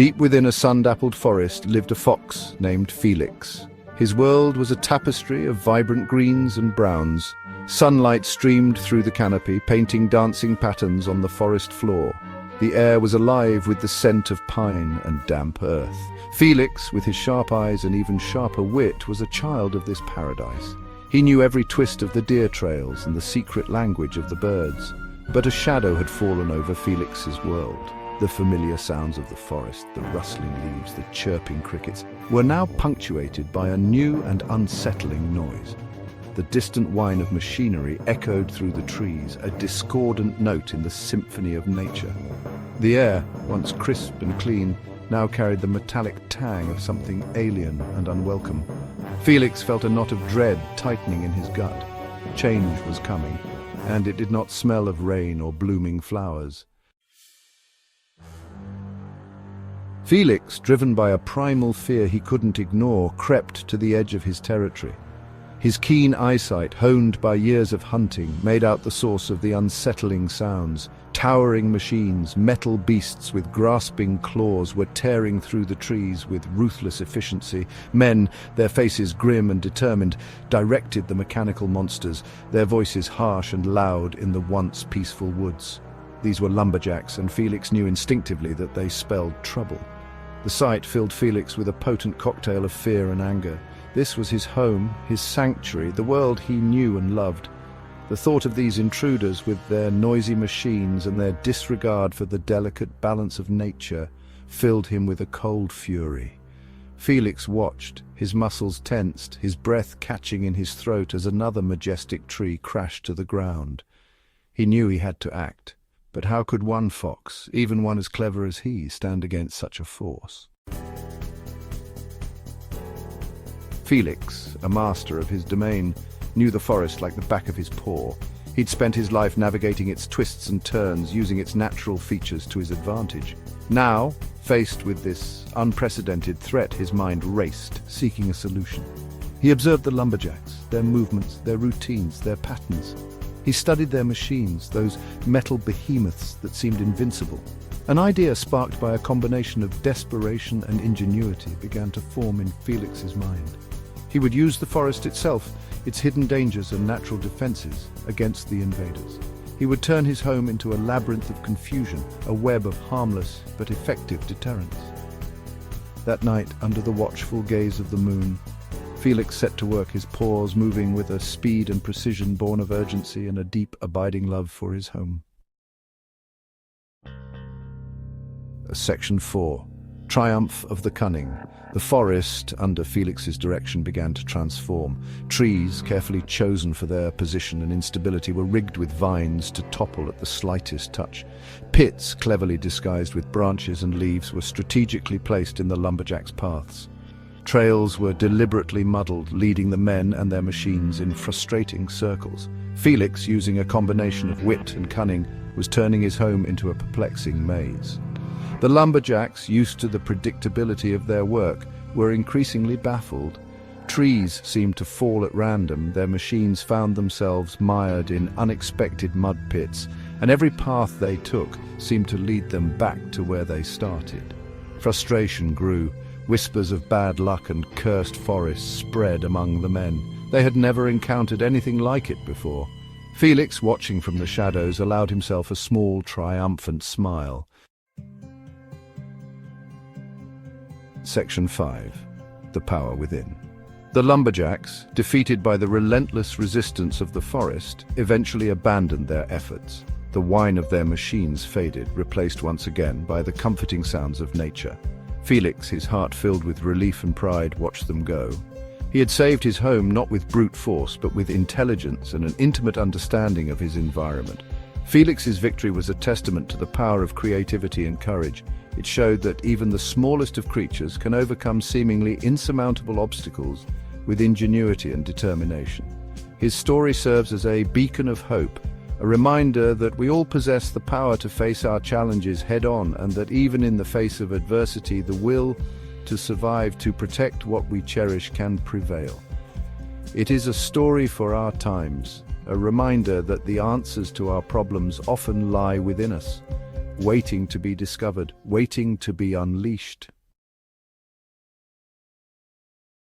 Deep within a sun-dappled forest lived a fox named Felix. His world was a tapestry of vibrant greens and browns. Sunlight streamed through the canopy, painting dancing patterns on the forest floor. The air was alive with the scent of pine and damp earth. Felix, with his sharp eyes and even sharper wit, was a child of this paradise. He knew every twist of the deer trails and the secret language of the birds. But a shadow had fallen over Felix's world. The familiar sounds of the forest, the rustling leaves, the chirping crickets, were now punctuated by a new and unsettling noise. The distant whine of machinery echoed through the trees, a discordant note in the symphony of nature. The air, once crisp and clean, now carried the metallic tang of something alien and unwelcome. Felix felt a knot of dread tightening in his gut. Change was coming, and it did not smell of rain or blooming flowers. Felix, driven by a primal fear he couldn't ignore, crept to the edge of his territory. His keen eyesight, honed by years of hunting, made out the source of the unsettling sounds. Towering machines, metal beasts with grasping claws, were tearing through the trees with ruthless efficiency. Men, their faces grim and determined, directed the mechanical monsters, their voices harsh and loud in the once peaceful woods. These were lumberjacks, and Felix knew instinctively that they spelled trouble. The sight filled Felix with a potent cocktail of fear and anger. This was his home, his sanctuary, the world he knew and loved. The thought of these intruders, with their noisy machines and their disregard for the delicate balance of nature, filled him with a cold fury. Felix watched, his muscles tensed, his breath catching in his throat as another majestic tree crashed to the ground. He knew he had to act. But how could one fox, even one as clever as he, stand against such a force? Felix, a master of his domain, knew the forest like the back of his paw. He'd spent his life navigating its twists and turns, using its natural features to his advantage. Now, faced with this unprecedented threat, his mind raced, seeking a solution. He observed the lumberjacks, their movements, their routines, their patterns. He studied their machines, those metal behemoths that seemed invincible. An idea sparked by a combination of desperation and ingenuity began to form in Felix's mind. He would use the forest itself, its hidden dangers and natural defenses, against the invaders. He would turn his home into a labyrinth of confusion, a web of harmless but effective deterrents. That night, under the watchful gaze of the moon, Felix set to work, his paws moving with a speed and precision born of urgency and a deep, abiding love for his home. Section 4. Triumph of the Cunning. The forest, under Felix's direction, began to transform. Trees, carefully chosen for their position and instability, were rigged with vines to topple at the slightest touch. Pits, cleverly disguised with branches and leaves, were strategically placed in the lumberjacks' paths. Trails were deliberately muddled, leading the men and their machines in frustrating circles. Felix, using a combination of wit and cunning, was turning his home into a perplexing maze. The lumberjacks, used to the predictability of their work, were increasingly baffled. Trees seemed to fall at random, their machines found themselves mired in unexpected mud pits, and every path they took seemed to lead them back to where they started. Frustration grew. Whispers of bad luck and cursed forests spread among the men. They had never encountered anything like it before. Felix, watching from the shadows, allowed himself a small, triumphant smile. Section 5. The Power Within. The lumberjacks, defeated by the relentless resistance of the forest, eventually abandoned their efforts. The whine of their machines faded, replaced once again by the comforting sounds of nature. Felix, his heart filled with relief and pride, watched them go. He had saved his home not with brute force, but with intelligence and an intimate understanding of his environment. Felix's victory was a testament to the power of creativity and courage. It showed that even the smallest of creatures can overcome seemingly insurmountable obstacles with ingenuity and determination. His story serves as a beacon of hope, a reminder that we all possess the power to face our challenges head-on, and that even in the face of adversity, the will to survive, to protect what we cherish, can prevail. It is a story for our times, a reminder that the answers to our problems often lie within us. waiting to be discovered, waiting to be unleashed.